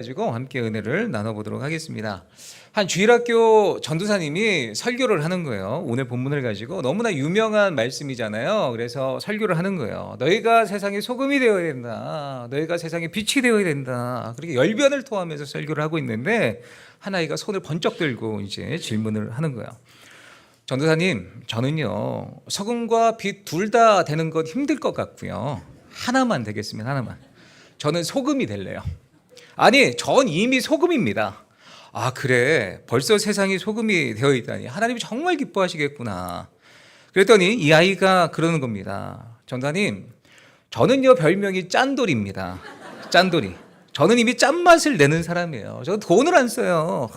가지고 함께 은혜를 나눠보도록 하겠습니다. 한 주일학교 전도사님이 설교를 하는 거예요. 오늘 본문을 가지고 너무나 유명한 말씀이잖아요. 그래서 설교를 하는 거예요. 너희가 세상의 소금이 되어야 된다. 너희가 세상의 빛이 되어야 된다. 그렇게 열변을 토하면서 설교를 하고 있는데 한 아이가 손을 번쩍 들고 이제 질문을 하는 거예요. 전도사님, 저는요 소금과 빛 둘 다 되는 것 힘들 것 같고요. 하나만 되겠습니다. 하나만. 저는 소금이 될래요. 아니, 전 이미 소금입니다. 아, 그래. 벌써 세상이 소금이 되어 있다니. 하나님이 정말 기뻐하시겠구나. 그랬더니 이 아이가 그러는 겁니다. 전도사님, 저는요 별명이 짠돌입니다. 짠돌이. 저는 이미 짠맛을 내는 사람이에요. 저 돈을 안 써요.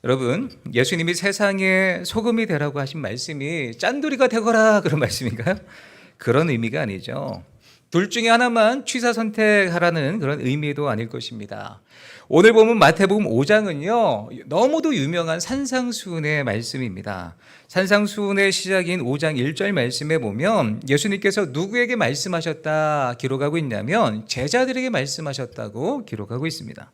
여러분, 예수님이 세상에 소금이 되라고 하신 말씀이 짠돌이가 되거라 그런 말씀인가요? 그런 의미가 아니죠. 둘 중에 하나만 취사 선택하라는 그런 의미도 아닐 것입니다. 오늘 보면 마태복음 5장은요 너무도 유명한 산상수훈의 말씀입니다. 산상수훈의 시작인 5장 1절 말씀에 보면 예수님께서 누구에게 말씀하셨다 기록하고 있냐면 제자들에게 말씀하셨다고 기록하고 있습니다.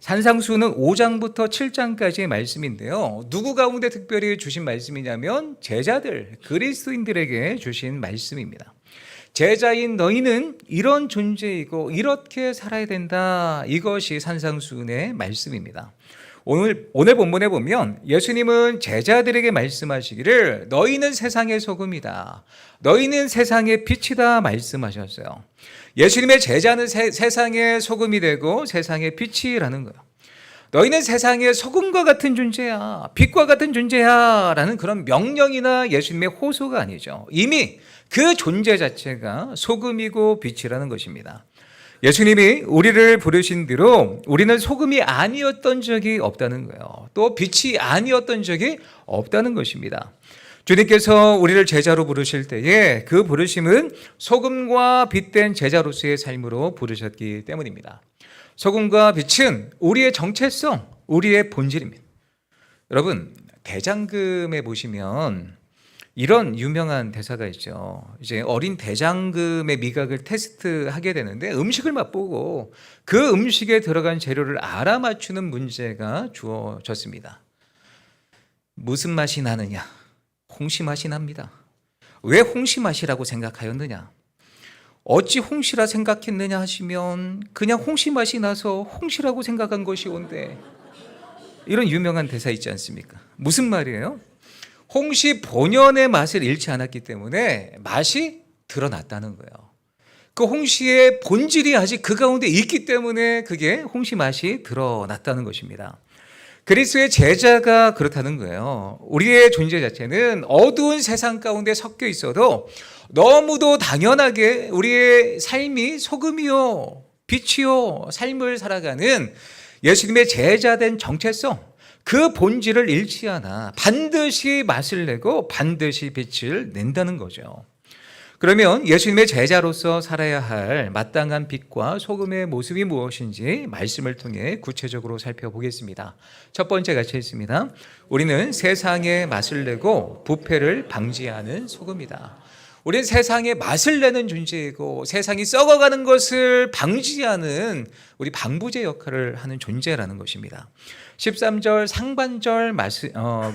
산상수훈은 5장부터 7장까지의 말씀인데요. 누구 가운데 특별히 주신 말씀이냐면 제자들, 그리스도인들에게 주신 말씀입니다. 제자인 너희는 이런 존재이고 이렇게 살아야 된다. 이것이 산상수훈의 말씀입니다. 오늘 본문에 보면 예수님은 제자들에게 말씀하시기를 너희는 세상의 소금이다. 너희는 세상의 빛이다 말씀하셨어요. 예수님의 제자는 세상의 소금이 되고 세상의 빛이라는 거예요. 너희는 세상의 소금과 같은 존재야. 빛과 같은 존재야. 라는 그런 명령이나 예수님의 호소가 아니죠. 이미 그 존재 자체가 소금이고 빛이라는 것입니다. 예수님이 우리를 부르신 뒤로 우리는 소금이 아니었던 적이 없다는 거예요. 또 빛이 아니었던 적이 없다는 것입니다. 주님께서 우리를 제자로 부르실 때에 그 부르심은 소금과 빛된 제자로서의 삶으로 부르셨기 때문입니다. 소금과 빛은 우리의 정체성, 우리의 본질입니다. 여러분, 대장금에 보시면 이런 유명한 대사가 있죠. 이제 어린 대장금의 미각을 테스트하게 되는데 음식을 맛보고 그 음식에 들어간 재료를 알아맞추는 문제가 주어졌습니다. 무슨 맛이 나느냐? 홍시 맛이 납니다. 왜 홍시 맛이라고 생각하였느냐? 어찌 홍시라 생각했느냐 하시면 그냥 홍시 맛이 나서 홍시라고 생각한 것이 온데, 이런 유명한 대사 있지 않습니까? 무슨 말이에요? 홍시 본연의 맛을 잃지 않았기 때문에 맛이 드러났다는 거예요. 그 홍시의 본질이 아직 그 가운데 있기 때문에 그게 홍시 맛이 드러났다는 것입니다. 그리스도의 제자가 그렇다는 거예요. 우리의 존재 자체는 어두운 세상 가운데 섞여 있어도 너무도 당연하게 우리의 삶이 소금이요, 빛이요, 삶을 살아가는 예수님의 제자된 정체성, 그 본질을 잃지 않아 반드시 맛을 내고 반드시 빛을 낸다는 거죠. 그러면 예수님의 제자로서 살아야 할 마땅한 빛과 소금의 모습이 무엇인지 말씀을 통해 구체적으로 살펴보겠습니다. 첫 번째 같이 있습니다. 우리는 세상에 맛을 내고 부패를 방지하는 소금이다. 우리는 세상에 맛을 내는 존재이고 세상이 썩어가는 것을 방지하는 우리 방부제 역할을 하는 존재라는 것입니다. 13절 상반절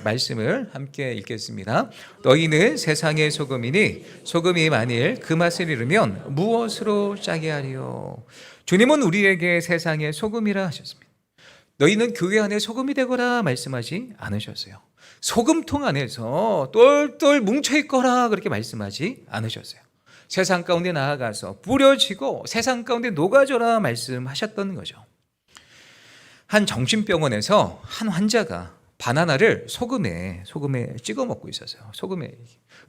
말씀을 함께 읽겠습니다. 너희는 세상의 소금이니 소금이 만일 그 맛을 잃으면 무엇으로 짜게 하리요? 주님은 우리에게 세상의 소금이라 하셨습니다. 너희는 교회 안에 소금이 되거라 말씀하지 않으셨어요. 소금통 안에서 똘똘 뭉쳐있거라 그렇게 말씀하지 않으셨어요. 세상 가운데 나아가서 뿌려지고 세상 가운데 녹아져라 말씀하셨던 거죠. 한 정신병원에서 한 환자가 바나나를 소금에 찍어 먹고 있었어요. 소금에.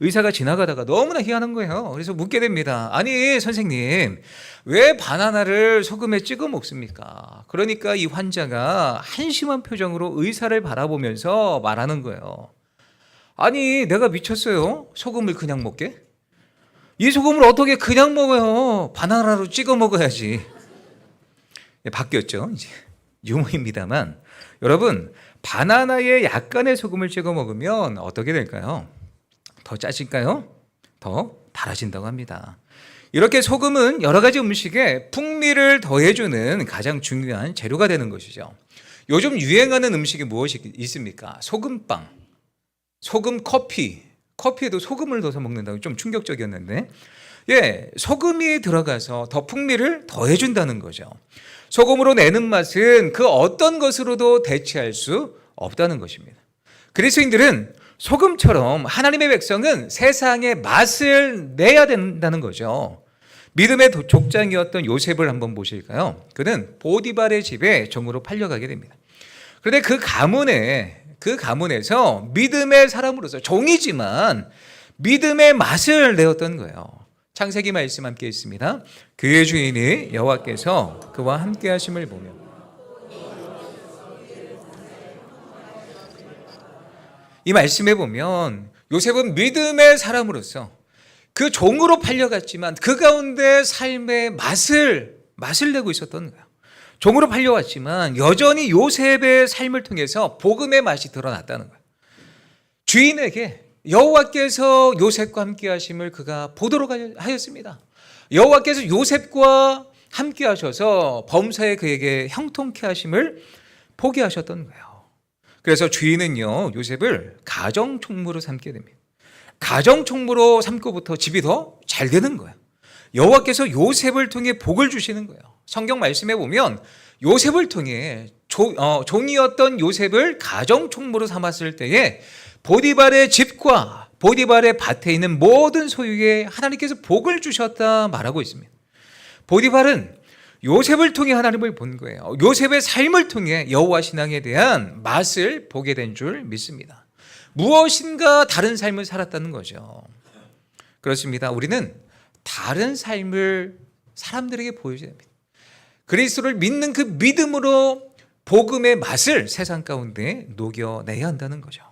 의사가 지나가다가 너무나 희한한 거예요. 그래서 묻게 됩니다. 아니 선생님, 왜 바나나를 소금에 찍어 먹습니까? 그러니까 이 환자가 한심한 표정으로 의사를 바라보면서 말하는 거예요. 아니 내가 미쳤어요? 소금을 그냥 먹게? 이 소금을 어떻게 그냥 먹어요? 바나나로 찍어 먹어야지. 바뀌었죠 이제. 유머입니다만 여러분, 바나나에 약간의 소금을 찍어 먹으면 어떻게 될까요? 더 짜질까요? 더 달아진다고 합니다. 이렇게 소금은 여러 가지 음식에 풍미를 더해주는 가장 중요한 재료가 되는 것이죠. 요즘 유행하는 음식이 무엇이 있습니까? 소금빵, 소금 커피, 커피에도 소금을 넣어서 먹는다고 좀 충격적이었는데, 소금이 들어가서 더 풍미를 더해준다는 거죠. 소금으로 내는 맛은 그 어떤 것으로도 대체할 수 없다는 것입니다. 그리스도인들은 소금처럼 하나님의 백성은 세상의 맛을 내야 된다는 거죠. 믿음의 족장이었던 요셉을 한번 보실까요? 그는 보디발의 집에 종으로 팔려가게 됩니다. 그런데 그 가문에서 믿음의 사람으로서 종이지만 믿음의 맛을 내었던 거예요. 창세기 말씀 함께 있습니다. 그의 주인이 여호와께서 그와 함께 하심을 보며 이 말씀에 보면 요셉은 믿음의 사람으로서 그 종으로 팔려갔지만 그 가운데 삶의 맛을 내고 있었던 거예요. 종으로 팔려왔지만 여전히 요셉의 삶을 통해서 복음의 맛이 드러났다는 거예요. 주인에게 여호와께서 요셉과 함께 하심을 그가 보도록 하였습니다. 여호와께서 요셉과 함께 하셔서 범사에 그에게 형통케 하심을 보게 하셨던 거예요. 그래서 주인은요, 요셉을 가정총무로 삼게 됩니다. 가정총무로 삼고부터 집이 더 잘 되는 거예요. 여호와께서 요셉을 통해 복을 주시는 거예요. 성경 말씀에 보면 요셉을 통해 종이었던 요셉을 가정총무로 삼았을 때에 보디발의 집과 보디발의 밭에 있는 모든 소유에 하나님께서 복을 주셨다 말하고 있습니다. 보디발은 요셉을 통해 하나님을 본 거예요. 요셉의 삶을 통해 여호와 신앙에 대한 맛을 보게 된 줄 믿습니다. 무엇인가 다른 삶을 살았다는 거죠. 그렇습니다. 우리는 다른 삶을 사람들에게 보여줘야 됩니다. 그리스도를 믿는 그 믿음으로 복음의 맛을 세상 가운데 녹여내야 한다는 거죠.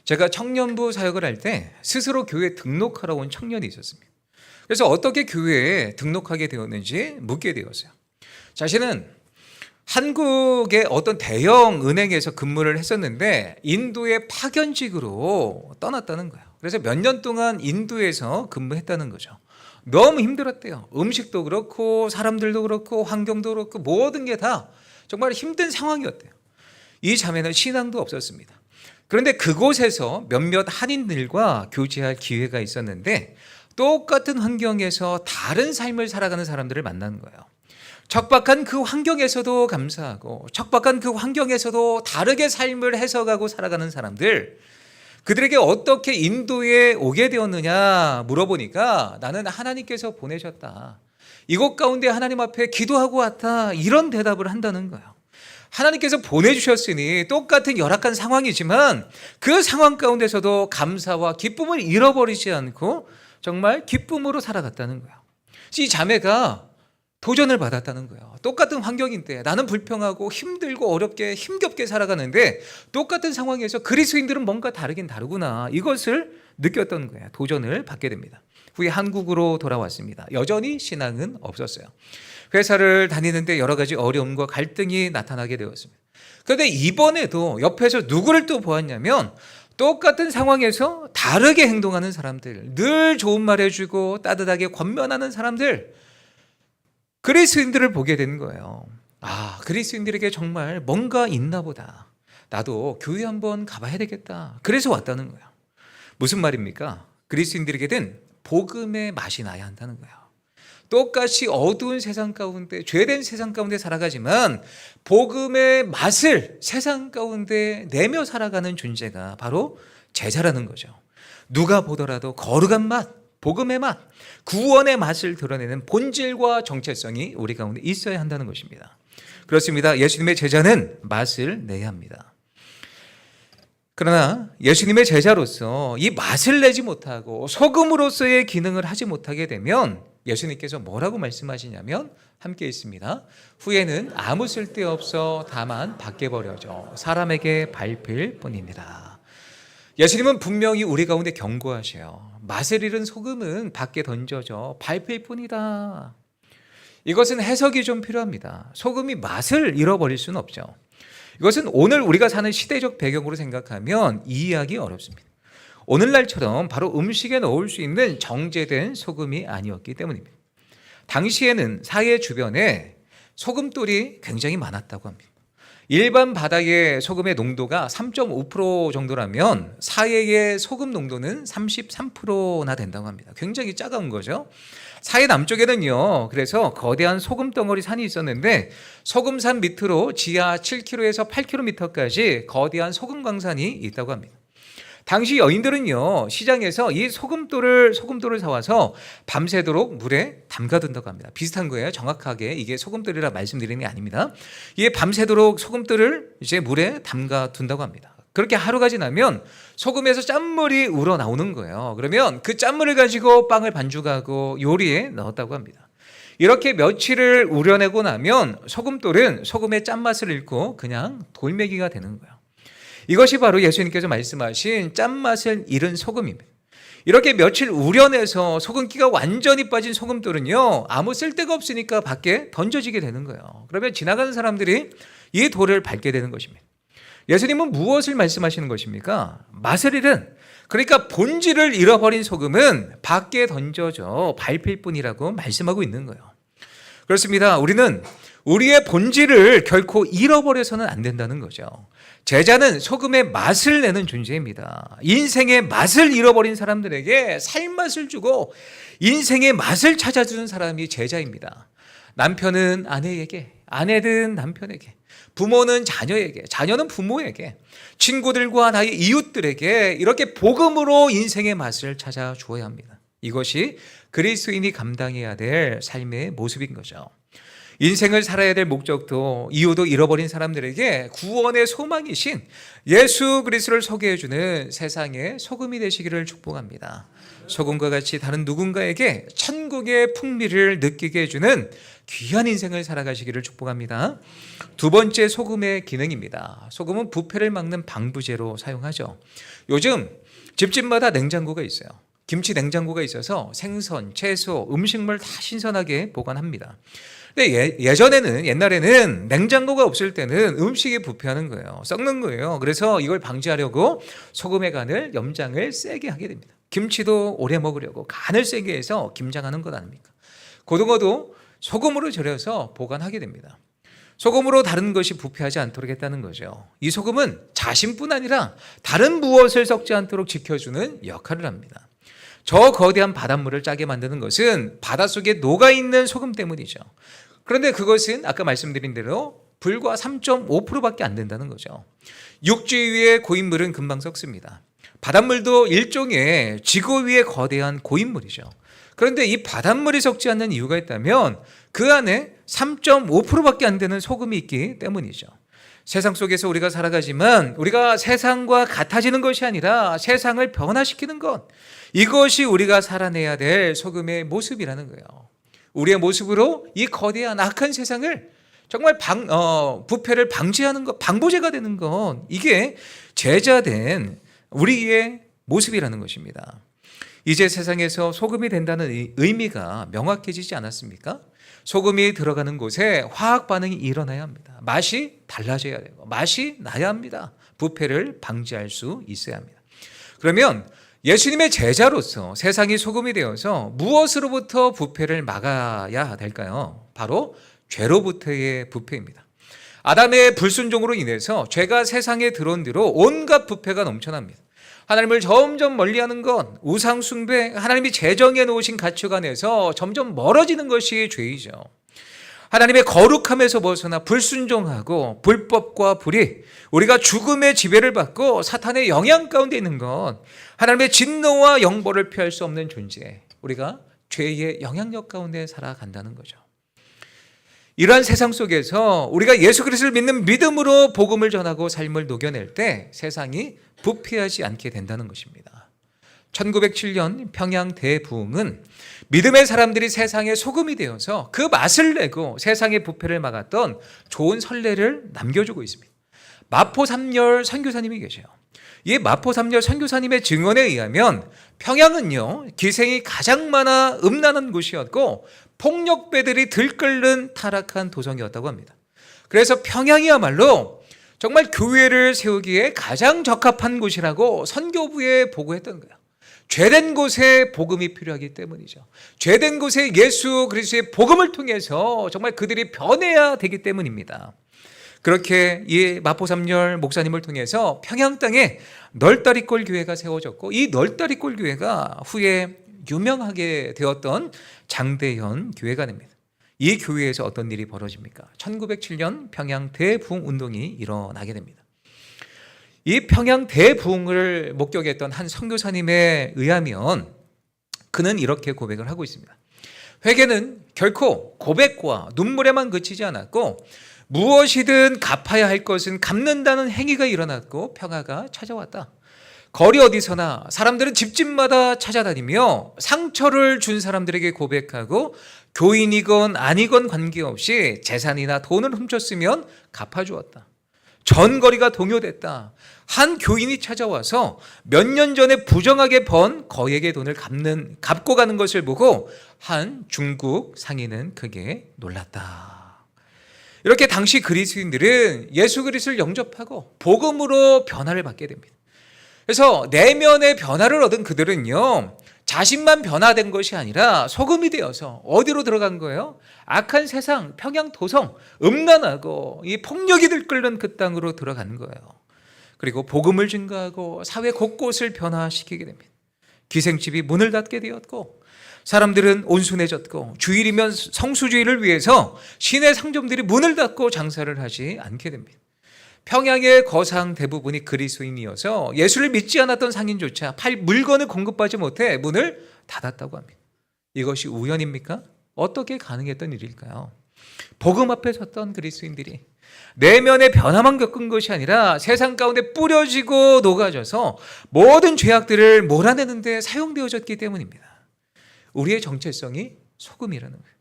제가 청년부 사역을 할 때 스스로 교회에 등록하러 온 청년이 있었습니다. 그래서 어떻게 교회에 등록하게 되었는지 묻게 되었어요. 자신은 한국의 어떤 대형 은행에서 근무를 했었는데 인도의 파견직으로 떠났다는 거예요. 그래서 몇 년 동안 인도에서 근무했다는 거죠. 너무 힘들었대요. 음식도 그렇고 사람들도 그렇고 환경도 그렇고 모든 게 다 정말 힘든 상황이었대요. 이 자매는 신앙도 없었습니다. 그런데 그곳에서 몇몇 한인들과 교제할 기회가 있었는데 똑같은 환경에서 다른 삶을 살아가는 사람들을 만나는 거예요. 척박한 그 환경에서도 감사하고 척박한 그 환경에서도 다르게 삶을 해석하고 살아가는 사람들, 그들에게 어떻게 인도에 오게 되었느냐 물어보니까 나는 하나님께서 보내셨다. 이곳 가운데 하나님 앞에 기도하고 왔다. 이런 대답을 한다는 거예요. 하나님께서 보내주셨으니 똑같은 열악한 상황이지만 그 상황 가운데서도 감사와 기쁨을 잃어버리지 않고 정말 기쁨으로 살아갔다는 거예요. 이 자매가 도전을 받았다는 거예요. 똑같은 환경인데 나는 불평하고 힘들고 어렵게 힘겹게 살아가는데 똑같은 상황에서 그리스도인들은 뭔가 다르긴 다르구나. 이것을 느꼈던 거예요. 도전을 받게 됩니다. 후에 한국으로 돌아왔습니다. 여전히 신앙은 없었어요. 회사를 다니는데 여러 가지 어려움과 갈등이 나타나게 되었습니다. 그런데 이번에도 옆에서 누구를 또 보았냐면 똑같은 상황에서 다르게 행동하는 사람들, 늘 좋은 말 해주고 따뜻하게 권면하는 사람들, 그리스도인들을 보게 된 거예요. 아, 그리스도인들에게 정말 뭔가 있나 보다. 나도 교회 한번 가봐야 되겠다. 그래서 왔다는 거예요. 무슨 말입니까? 그리스도인들에게는 복음의 맛이 나야 한다는 거예요. 똑같이 어두운 세상 가운데, 죄된 세상 가운데 살아가지만 복음의 맛을 세상 가운데 내며 살아가는 존재가 바로 제자라는 거죠. 누가 보더라도 거룩한 맛, 복음의 맛, 구원의 맛을 드러내는 본질과 정체성이 우리 가운데 있어야 한다는 것입니다. 그렇습니다. 예수님의 제자는 맛을 내야 합니다. 그러나 예수님의 제자로서 이 맛을 내지 못하고 소금으로서의 기능을 하지 못하게 되면 예수님께서 뭐라고 말씀하시냐면 함께 있습니다. 후에는 아무 쓸데없어 다만 밖에 버려져 사람에게 밟힐 뿐입니다. 예수님은 분명히 우리 가운데 경고하셔요. 맛을 잃은 소금은 밖에 던져져 밟힐 뿐이다. 이것은 해석이 좀 필요합니다. 소금이 맛을 잃어버릴 수는 없죠. 이것은 오늘 우리가 사는 시대적 배경으로 생각하면 이해하기 어렵습니다. 오늘날처럼 바로 음식에 넣을 수 있는 정제된 소금이 아니었기 때문입니다. 당시에는 사해 주변에 소금돌이 굉장히 많았다고 합니다. 일반 바닥의 소금의 농도가 3.5% 정도라면 사해의 소금 농도는 33%나 된다고 합니다. 굉장히 작은 거죠. 사해 남쪽에는요, 그래서 거대한 소금 덩어리 산이 있었는데 소금산 밑으로 지하 7km에서 8km까지 거대한 소금 광산이 있다고 합니다. 당시 여인들은요, 시장에서 이 소금돌을 사와서 밤새도록 물에 담가둔다고 합니다. 비슷한 거예요. 정확하게 이게 소금돌이라 말씀드리는 게 아닙니다. 이게 밤새도록 소금돌을 이제 물에 담가둔다고 합니다. 그렇게 하루가 지나면 소금에서 짠물이 우러나오는 거예요. 그러면 그 짠물을 가지고 빵을 반죽하고 요리에 넣었다고 합니다. 이렇게 며칠을 우려내고 나면 소금돌은 소금의 짠맛을 잃고 그냥 돌멩이가 되는 거예요. 이것이 바로 예수님께서 말씀하신 짠맛을 잃은 소금입니다. 이렇게 며칠 우려내서 소금기가 완전히 빠진 소금돌은요, 아무 쓸데가 없으니까 밖에 던져지게 되는 거예요. 그러면 지나가는 사람들이 이 돌을 밟게 되는 것입니다. 예수님은 무엇을 말씀하시는 것입니까? 맛을 잃은, 그러니까 본질을 잃어버린 소금은 밖에 던져져 밟힐 뿐이라고 말씀하고 있는 거예요. 그렇습니다. 우리는 우리의 본질을 결코 잃어버려서는 안 된다는 거죠. 제자는 소금의 맛을 내는 존재입니다. 인생의 맛을 잃어버린 사람들에게 살맛을 주고 인생의 맛을 찾아주는 사람이 제자입니다. 남편은 아내에게, 아내는 남편에게, 부모는 자녀에게, 자녀는 부모에게, 친구들과 나의 이웃들에게 이렇게 복음으로 인생의 맛을 찾아주어야 합니다. 이것이 그리스도인이 감당해야 될 삶의 모습인 거죠. 인생을 살아야 될 목적도 이유도 잃어버린 사람들에게 구원의 소망이신 예수 그리스도를 소개해주는 세상의 소금이 되시기를 축복합니다. 소금과 같이 다른 누군가에게 천국의 풍미를 느끼게 해주는 귀한 인생을 살아가시기를 축복합니다. 두 번째, 소금의 기능입니다. 소금은 부패를 막는 방부제로 사용하죠. 요즘 집집마다 냉장고가 있어요. 김치 냉장고가 있어서 생선, 채소, 음식물 다 신선하게 보관합니다. 근데 옛날에는 냉장고가 없을 때는 음식이 부패하는 거예요. 썩는 거예요. 그래서 이걸 방지하려고 소금의 간을, 염장을 세게 하게 됩니다. 김치도 오래 먹으려고 간을 세게 해서 김장하는 것 아닙니까? 고등어도 소금으로 절여서 보관하게 됩니다. 소금으로 다른 것이 부패하지 않도록 했다는 거죠. 이 소금은 자신뿐 아니라 다른 무엇을 썩지 않도록 지켜주는 역할을 합니다. 저 거대한 바닷물을 짜게 만드는 것은 바닷속에 녹아있는 소금 때문이죠. 그런데 그것은 아까 말씀드린 대로 불과 3.5%밖에 안 된다는 거죠. 육지 위의 고인물은 금방 썩습니다. 바닷물도 일종의 지구 위의 거대한 고인물이죠. 그런데 이 바닷물이 썩지 않는 이유가 있다면 그 안에 3.5%밖에 안 되는 소금이 있기 때문이죠. 세상 속에서 우리가 살아가지만 우리가 세상과 같아지는 것이 아니라 세상을 변화시키는 것, 이것이 우리가 살아내야 될 소금의 모습이라는 거예요. 우리의 모습으로 이 거대한 악한 세상을 정말 부패를 방지하는 것, 방부제가 되는 것, 이게 제자된 우리의 모습이라는 것입니다. 이제 세상에서 소금이 된다는 의미가 명확해지지 않았습니까? 소금이 들어가는 곳에 화학 반응이 일어나야 합니다. 맛이 달라져야 되고 맛이 나야 합니다. 부패를 방지할 수 있어야 합니다. 그러면 예수님의 제자로서 세상이 소금이 되어서 무엇으로부터 부패를 막아야 될까요? 바로 죄로부터의 부패입니다. 아담의 불순종으로 인해서 죄가 세상에 들어온 뒤로 온갖 부패가 넘쳐납니다. 하나님을 점점 멀리하는 것, 우상 숭배, 하나님이 제정해 놓으신 가치관 안에서 점점 멀어지는 것이 죄이죠. 하나님의 거룩함에서 벗어나 불순종하고 불법과 불의, 우리가 죽음의 지배를 받고 사탄의 영향 가운데 있는 것, 하나님의 진노와 영벌을 피할 수 없는 존재, 우리가 죄의 영향력 가운데 살아간다는 거죠. 이러한 세상 속에서 우리가 예수 그리스도를 믿는 믿음으로 복음을 전하고 삶을 녹여낼 때 세상이 부패하지 않게 된다는 것입니다. 1907년 평양 대부흥은 믿음의 사람들이 세상의 소금이 되어서 그 맛을 내고 세상의 부패를 막았던 좋은 선례를 남겨주고 있습니다. 마포삼열 선교사님이 계세요. 이 마포삼열 선교사님의 증언에 의하면 평양은요, 기생이 가장 많아 음란한 곳이었고 폭력배들이 들끓는 타락한 도성이었다고 합니다. 그래서 평양이야말로 정말 교회를 세우기에 가장 적합한 곳이라고 선교부에 보고했던 거예요. 죄된 곳에 복음이 필요하기 때문이죠. 죄된 곳에 예수 그리스도의 복음을 통해서 정말 그들이 변해야 되기 때문입니다. 그렇게 이 마포삼열 목사님을 통해서 평양 땅에 널다리골 교회가 세워졌고, 이 널다리골 교회가 후에 유명하게 되었던 장대현 교회가 됩니다. 이 교회에서 어떤 일이 벌어집니까? 1907년 평양 대부흥 운동이 일어나게 됩니다. 이 평양 대부흥을 목격했던 한 선교사님에 의하면 그는 이렇게 고백을 하고 있습니다. 회개는 결코 고백과 눈물에만 그치지 않았고, 무엇이든 갚아야 할 것은 갚는다는 행위가 일어났고 평화가 찾아왔다. 거리 어디서나 사람들은 집집마다 찾아다니며 상처를 준 사람들에게 고백하고, 교인이건 아니건 관계없이 재산이나 돈을 훔쳤으면 갚아주었다. 전거리가 동요됐다. 한 교인이 찾아와서 몇 년 전에 부정하게 번 거액의 돈을 갚고 가는 것을 보고 한 중국 상인은 크게 놀랐다. 이렇게 당시 그리스도인들은 예수 그리스도를 영접하고 복음으로 변화를 받게 됩니다. 그래서 내면의 변화를 얻은 그들은요, 자신만 변화된 것이 아니라 소금이 되어서 어디로 들어간 거예요? 악한 세상, 평양 도성, 음란하고 이 폭력이 들끓는 그 땅으로 들어가는 거예요. 그리고 복음을 증거하고 사회 곳곳을 변화시키게 됩니다. 기생집이 문을 닫게 되었고, 사람들은 온순해졌고, 주일이면 성수주의를 위해서 시내 상점들이 문을 닫고 장사를 하지 않게 됩니다. 평양의 거상 대부분이 그리스도인이어서 예수를 믿지 않았던 상인조차 팔 물건을 공급하지 못해 문을 닫았다고 합니다. 이것이 우연입니까? 어떻게 가능했던 일일까요? 복음 앞에 섰던 그리스도인들이 내면의 변화만 겪은 것이 아니라 세상 가운데 뿌려지고 녹아져서 모든 죄악들을 몰아내는 데 사용되어졌기 때문입니다. 우리의 정체성이 소금이라는 거예요.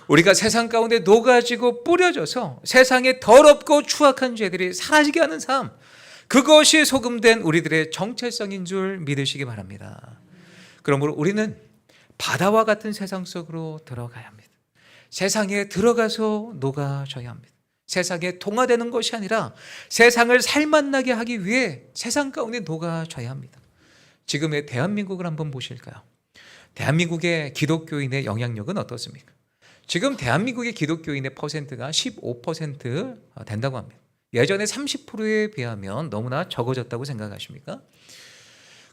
우리가 세상 가운데 녹아지고 뿌려져서 세상에 더럽고 추악한 죄들이 사라지게 하는 삶, 그것이 소금된 우리들의 정체성인 줄 믿으시기 바랍니다. 그러므로 우리는 바다와 같은 세상 속으로 들어가야 합니다. 세상에 들어가서 녹아져야 합니다. 세상에 동화되는 것이 아니라 세상을 살맛나게 하기 위해 세상 가운데 녹아져야 합니다. 지금의 대한민국을 한번 보실까요? 대한민국의 기독교인의 영향력은 어떻습니까? 지금 대한민국의 기독교인의 퍼센트가 15% 된다고 합니다. 예전에 30%에 비하면 너무나 적어졌다고 생각하십니까?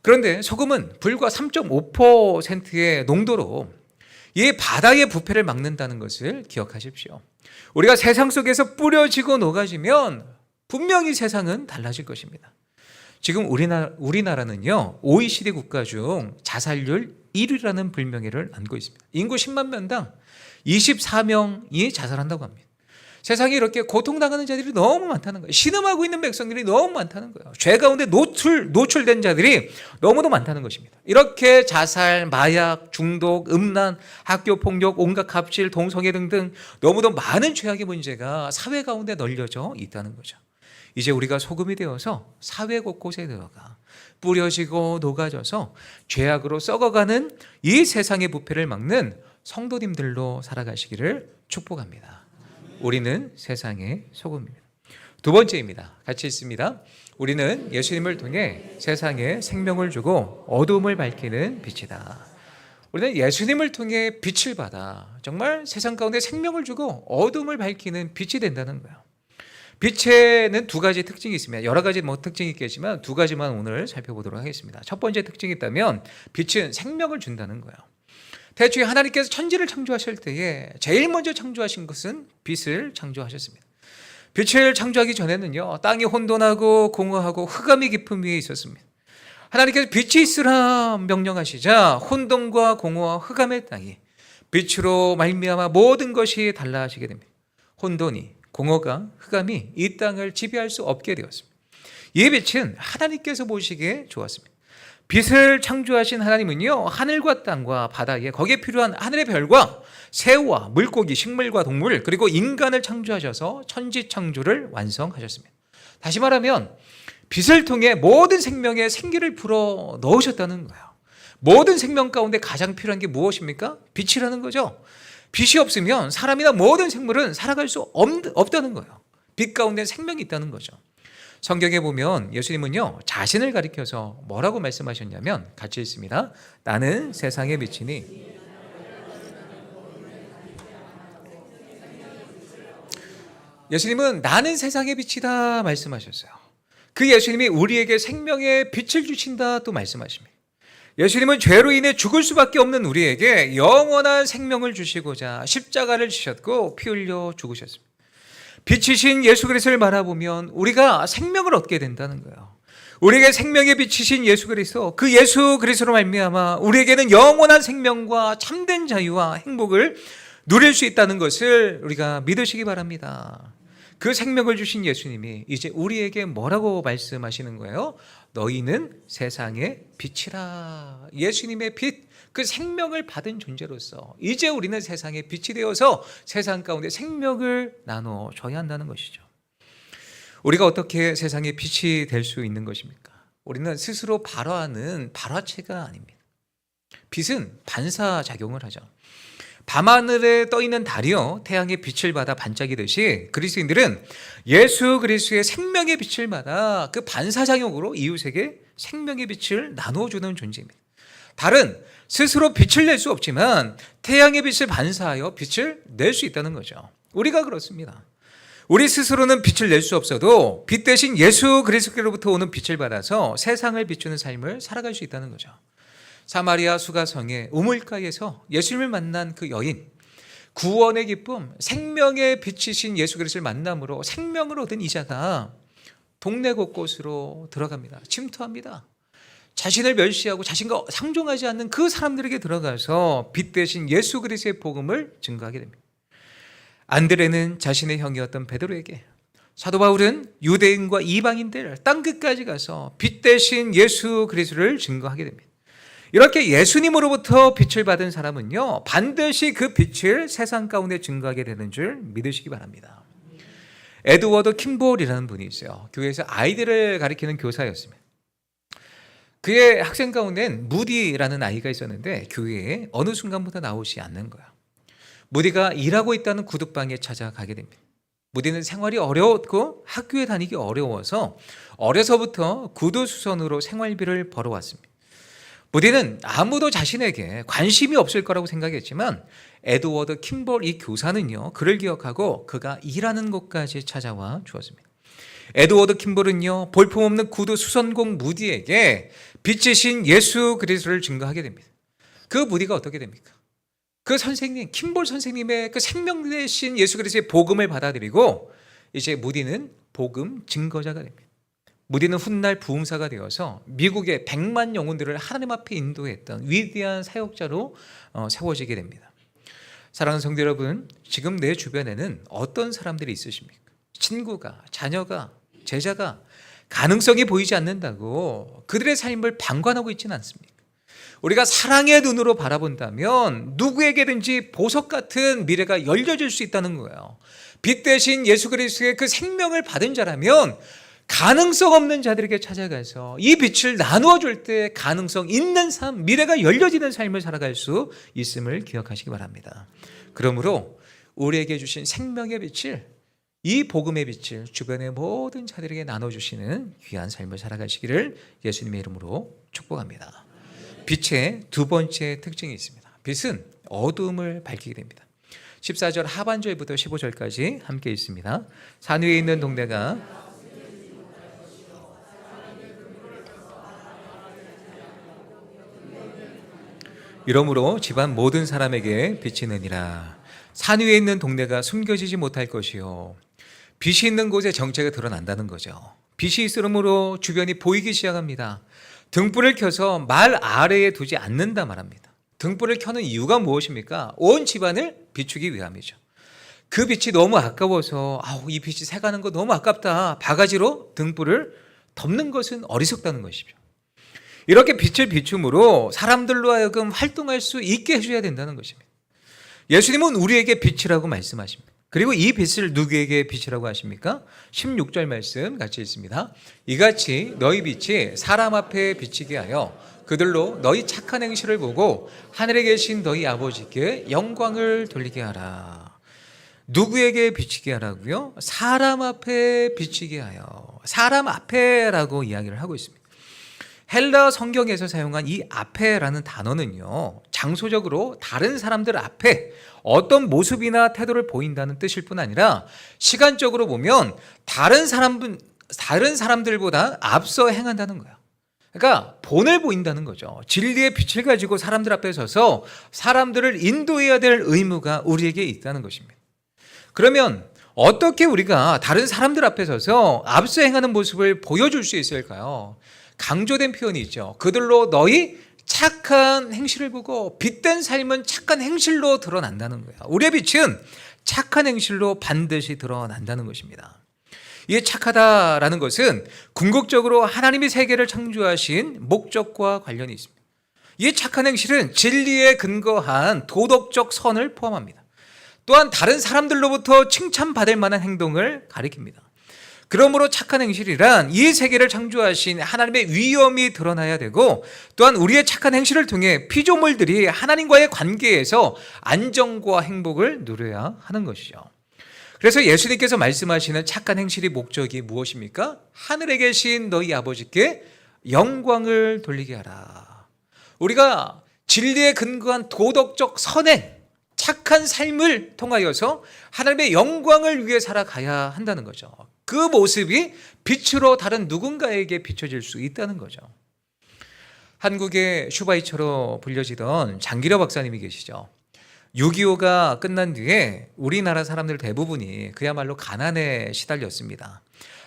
그런데 소금은 불과 3.5%의 농도로 이 바다의 부패를 막는다는 것을 기억하십시오. 우리가 세상 속에서 뿌려지고 녹아지면 분명히 세상은 달라질 것입니다. 지금 우리나라는요, OECD 국가 중 자살률 1위라는 불명예를 안고 있습니다. 인구 10만 명당 24명이 자살한다고 합니다. 세상에 이렇게 고통당하는 자들이 너무 많다는 거예요. 신음하고 있는 백성들이 너무 많다는 거예요. 죄 가운데 노출된 자들이 너무도 많다는 것입니다. 이렇게 자살, 마약, 중독, 음란, 학교폭력, 온갖 갑질, 동성애 등등 너무도 많은 죄악의 문제가 사회 가운데 널려져 있다는 거죠. 이제 우리가 소금이 되어서 사회 곳곳에 들어가 뿌려지고 녹아져서 죄악으로 썩어가는 이 세상의 부패를 막는 성도님들로 살아가시기를 축복합니다. 우리는 세상의 소금입니다. 두 번째입니다. 같이 읽습니다. 우리는 예수님을 통해 세상에 생명을 주고 어두움을 밝히는 빛이다. 우리는 예수님을 통해 빛을 받아 정말 세상 가운데 생명을 주고 어두움을 밝히는 빛이 된다는 거예요. 빛에는 두 가지 특징이 있습니다. 여러 가지 특징이 있겠지만 두 가지만 오늘 살펴보도록 하겠습니다. 첫 번째 특징이 있다면 빛은 생명을 준다는 거예요. 대초에 하나님께서 천지를 창조하실 때에 제일 먼저 창조하신 것은 빛을 창조하셨습니다. 빛을 창조하기 전에는요, 땅이 혼돈하고 공허하고 흑암이 깊음 위에 있었습니다. 하나님께서 빛이 있으라 명령하시자 혼돈과 공허와 흑암의 땅이 빛으로 말미암아 모든 것이 달라지게 됩니다. 혼돈이, 공허가, 흑암이 이 땅을 지배할 수 없게 되었습니다. 이 빛은 하나님께서 보시기에 좋았습니다. 빛을 창조하신 하나님은요, 하늘과 땅과 바다에 거기에 필요한 하늘의 별과 새와 물고기, 식물과 동물, 그리고 인간을 창조하셔서 천지 창조를 완성하셨습니다. 다시 말하면 빛을 통해 모든 생명에 생기를 불어 넣으셨다는 거예요. 모든 생명 가운데 가장 필요한 게 무엇입니까? 빛이라는 거죠. 빛이 없으면 사람이나 모든 생물은 살아갈 수 없다는 거예요. 빛 가운데 생명이 있다는 거죠. 성경에 보면 예수님은요 자신을 가리켜서 뭐라고 말씀하셨냐면 같이 있습니다. 나는 세상의 빛이니 예수님은 나는 세상의 빛이다 말씀하셨어요. 그 예수님이 우리에게 생명의 빛을 주신다 또 말씀하십니다. 예수님은 죄로 인해 죽을 수밖에 없는 우리에게 영원한 생명을 주시고자 십자가를 지셨고 피 흘려 죽으셨습니다. 빛이신 예수 그리스도를 바라보면 우리가 생명을 얻게 된다는 거예요. 우리에게 생명의 빛이신 예수 그리스도, 그 예수 그리스도로 말미암아 우리에게는 영원한 생명과 참된 자유와 행복을 누릴 수 있다는 것을 우리가 믿으시기 바랍니다. 그 생명을 주신 예수님이 이제 우리에게 뭐라고 말씀하시는 거예요? 너희는 세상의 빛이라. 예수님의 빛, 그 생명을 받은 존재로서 이제 우리는 세상의 빛이 되어서 세상 가운데 생명을 나눠줘야 한다는 것이죠. 우리가 어떻게 세상의 빛이 될 수 있는 것입니까? 우리는 스스로 발화하는 발화체가 아닙니다. 빛은 반사작용을 하죠. 밤하늘에 떠있는 달이요 태양의 빛을 받아 반짝이듯이 그리스도인들은 예수 그리스도의 생명의 빛을 받아 그 반사작용으로 이웃에게 생명의 빛을 나누어주는 존재입니다. 달은 스스로 빛을 낼 수 없지만 태양의 빛을 반사하여 빛을 낼 수 있다는 거죠. 우리가 그렇습니다. 우리 스스로는 빛을 낼 수 없어도 빛 대신 예수 그리스도로부터 오는 빛을 받아서 세상을 비추는 삶을 살아갈 수 있다는 거죠. 사마리아 수가성의 우물가에서 예수님을 만난 그 여인, 구원의 기쁨, 생명의 빛이신 예수 그리스도를 만남으로 생명을 얻은 이자가 동네 곳곳으로 들어갑니다. 침투합니다. 자신을 멸시하고 자신과 상종하지 않는 그 사람들에게 들어가서 빛 대신 예수 그리스도의 복음을 증거하게 됩니다. 안드레는 자신의 형이었던 베드로에게, 사도 바울은 유대인과 이방인들 땅끝까지 가서 빛 대신 예수 그리스도를 증거하게 됩니다. 이렇게 예수님으로부터 빛을 받은 사람은요 반드시 그 빛을 세상 가운데 증거하게 되는 줄 믿으시기 바랍니다. 에드워드 킴볼이라는 분이 있어요. 교회에서 아이들을 가리키는 교사였습니다. 그의 학생 가운데는 무디라는 아이가 있었는데 교회에 어느 순간부터 나오지 않는 거야. 무디가 일하고 있다는 구두방에 찾아가게 됩니다. 무디는 생활이 어려웠고 학교에 다니기 어려워서 어려서부터 구두수선으로 생활비를 벌어왔습니다. 무디는 아무도 자신에게 관심이 없을 거라고 생각했지만 에드워드 킴볼 이 교사는요 그를 기억하고 그가 일하는 곳까지 찾아와 주었습니다. 에드워드 킴볼은요 볼품없는 구두 수선공 무디에게 빛이신 예수 그리스도를 증거하게 됩니다. 그 무디가 어떻게 됩니까? 그 선생님 킴볼 선생님의 그 생명 대신 예수 그리스도의 복음을 받아들이고 이제 무디는 복음 증거자가 됩니다. 무디는 훗날 부흥사가 되어서 미국의 100만 영혼들을 하나님 앞에 인도했던 위대한 사역자로 세워지게 됩니다. 사랑하는 성도 여러분, 지금 내 주변에는 어떤 사람들이 있으십니까? 친구가, 자녀가, 제자가 가능성이 보이지 않는다고 그들의 삶을 방관하고 있지는 않습니까? 우리가 사랑의 눈으로 바라본다면 누구에게든지 보석 같은 미래가 열려질 수 있다는 거예요. 빛 대신 예수 그리스도의 그 생명을 받은 자라면 가능성 없는 자들에게 찾아가서 이 빛을 나누어 줄 때 가능성 있는 삶, 미래가 열려지는 삶을 살아갈 수 있음을 기억하시기 바랍니다. 그러므로 우리에게 주신 생명의 빛을, 이 복음의 빛을 주변의 모든 자들에게 나눠주시는 귀한 삶을 살아가시기를 예수님의 이름으로 축복합니다. 빛의 두 번째 특징이 있습니다. 빛은 어두움을 밝히게 됩니다. 14절 하반절부터 15절까지 함께 있습니다. 산 위에 있는 동네가 이러므로 집안 모든 사람에게 비치느니라. 산 위에 있는 동네가 숨겨지지 못할 것이요 빛이 있는 곳에 정체가 드러난다는 거죠. 빛이 있으므로 주변이 보이기 시작합니다. 등불을 켜서 말 아래에 두지 않는다 말합니다. 등불을 켜는 이유가 무엇입니까? 온 집안을 비추기 위함이죠. 그 빛이 너무 아까워서 이 빛이 새가는 거 너무 아깝다, 바가지로 등불을 덮는 것은 어리석다는 것이죠. 이렇게 빛을 비춤으로 사람들로 하여금 활동할 수 있게 해줘야 된다는 것입니다. 예수님은 우리에게 빛이라고 말씀하십니다. 그리고 이 빛을 누구에게 빛이라고 하십니까? 16절 말씀 같이 읽습니다. 이같이 너희 빛이 사람 앞에 비치게 하여 그들로 너희 착한 행실을 보고 하늘에 계신 너희 아버지께 영광을 돌리게 하라. 누구에게 비치게 하라고요? 사람 앞에 비치게 하여. 사람 앞에라고 이야기를 하고 있습니다. 헬라 성경에서 사용한 이 앞에라는 단어는요, 장소적으로 다른 사람들 앞에 어떤 모습이나 태도를 보인다는 뜻일 뿐 아니라 시간적으로 보면 다른 사람들보다 앞서 행한다는 거예요. 그러니까 본을 보인다는 거죠. 진리의 빛을 가지고 사람들 앞에 서서 사람들을 인도해야 될 의무가 우리에게 있다는 것입니다. 그러면 어떻게 우리가 다른 사람들 앞에 서서 앞서 행하는 모습을 보여줄 수 있을까요? 강조된 표현이 있죠. 그들로 너희 착한 행실을 보고 빛된 삶은 착한 행실로 드러난다는 거예요. 우리의 빛은 착한 행실로 반드시 드러난다는 것입니다. 이 착하다라는 것은 궁극적으로 하나님이 세계를 창조하신 목적과 관련이 있습니다. 이 착한 행실은 진리에 근거한 도덕적 선을 포함합니다. 또한 다른 사람들로부터 칭찬받을 만한 행동을 가리킵니다. 그러므로 착한 행실이란 이 세계를 창조하신 하나님의 위엄이 드러나야 되고, 또한 우리의 착한 행실을 통해 피조물들이 하나님과의 관계에서 안정과 행복을 누려야 하는 것이죠. 그래서 예수님께서 말씀하시는 착한 행실의 목적이 무엇입니까? 하늘에 계신 너희 아버지께 영광을 돌리게 하라. 우리가 진리에 근거한 도덕적 선행, 착한 삶을 통하여서 하나님의 영광을 위해 살아가야 한다는 거죠. 그 모습이 빛으로 다른 누군가에게 비춰질 수 있다는 거죠. 한국의 슈바이처로 불려지던 장기려 박사님이 계시죠. 6.25가 끝난 뒤에 우리나라 사람들 대부분이 그야말로 가난에 시달렸습니다.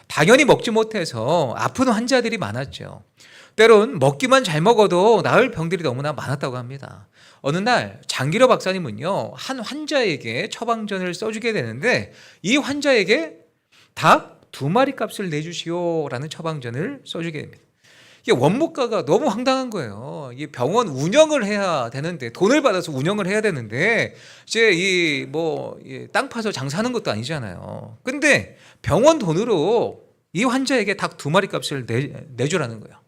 당연히 먹지 못해서 아픈 환자들이 많았죠. 때론 먹기만 잘 먹어도 나을 병들이 너무나 많았다고 합니다. 어느 날 장기려 박사님은요, 한 환자에게 처방전을 써주게 되는데 이 환자에게 닭 2마리 값을 내주시오라는 처방전을 써주게 됩니다. 이게 원무가가 너무 황당한 거예요. 이 병원 운영을 해야 되는데, 돈을 받아서 운영을 해야 되는데, 이제 땅 파서 장사하는 것도 아니잖아요. 근데 병원 돈으로 이 환자에게 닭 2마리 값을 내주라는 거예요.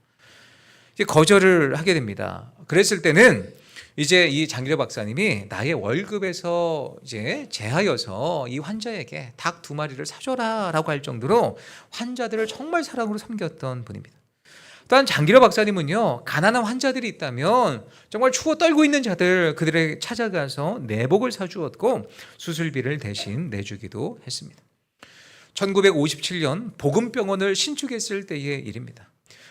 이제 거절을 하게 됩니다. 그랬을 때는 이제 이 장기려 박사님이 나의 월급에서 이제 제하여서 이 환자에게 닭 2마리를 사줘라라고 할 정도로 환자들을 정말 사랑으로 섬겼던 분입니다. 또한 장기려 박사님은요, 가난한 환자들이 있다면 정말 추워 떨고 있는 자들, 그들에게 찾아가서 내복을 사주었고 수술비를 대신 내주기도 했습니다. 1957년 복음병원을 신축했을 때의 일입니다.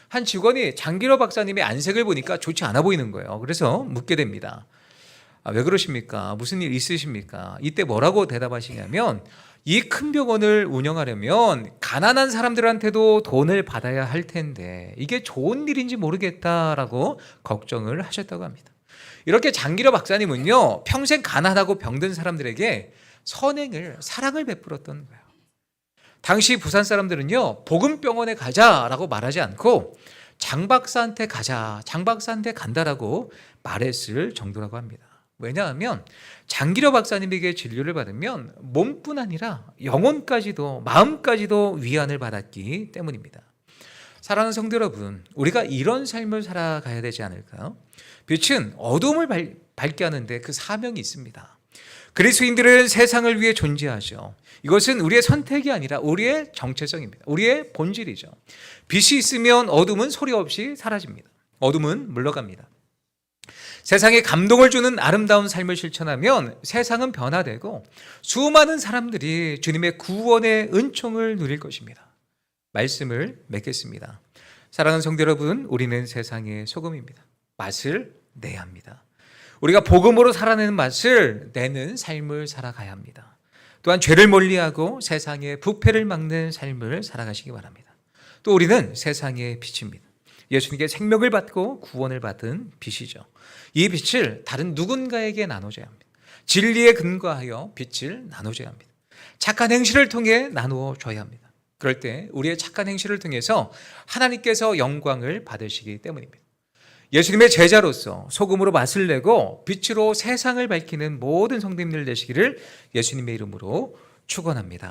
한 직원이 장기려 박사님의 안색을 보니까 좋지 않아 보이는 거예요. 그래서 묻게 됩니다. 왜 그러십니까? 무슨 일 있으십니까? 이때 뭐라고 대답하시냐면, 이 큰 병원을 운영하려면 가난한 사람들한테도 돈을 받아야 할 텐데 이게 좋은 일인지 모르겠다라고 걱정을 하셨다고 합니다. 이렇게 장기려 박사님은요, 평생 가난하고 병든 사람들에게 선행을, 사랑을 베풀었던 거예요. 당시 부산 사람들은요, 복음병원에 가자라고 말하지 않고 장 박사한테 가자, 장 박사한테 간다라고 말했을 정도라고 합니다. 왜냐하면 장기려 박사님에게 진료를 받으면 몸뿐 아니라 영혼까지도, 마음까지도 위안을 받았기 때문입니다. 사랑하는 성도 여러분, 우리가 이런 삶을 살아가야 되지 않을까요? 빛은 어둠을 밝게 하는데 그 사명이 있습니다. 그리스도인들은 세상을 위해 존재하죠. 이것은 우리의 선택이 아니라 우리의 정체성입니다. 우리의 본질이죠. 빛이 있으면 어둠은 소리 없이 사라집니다. 어둠은 물러갑니다. 세상에 감동을 주는 아름다운 삶을 실천하면 세상은 변화되고 수많은 사람들이 주님의 구원의 은총을 누릴 것입니다. 말씀을 맺겠습니다. 사랑하는 성도 여러분, 우리는 세상의 소금입니다. 맛을 내야 합니다. 우리가 복음으로 살아내는 맛을 내는 삶을 살아가야 합니다. 또한 죄를 멀리하고 세상의 부패를 막는 삶을 살아가시기 바랍니다. 또 우리는 세상의 빛입니다. 예수님께 생명을 받고 구원을 받은 빛이죠. 이 빛을 다른 누군가에게 나눠줘야 합니다. 진리에 근거하여 빛을 나눠줘야 합니다. 착한 행실을 통해 나누어 줘야 합니다. 그럴 때 우리의 착한 행실을 통해서 하나님께서 영광을 받으시기 때문입니다. 예수님의 제자로서 소금으로 맛을 내고 빛으로 세상을 밝히는 모든 성도님들 되시기를 예수님의 이름으로 축원합니다.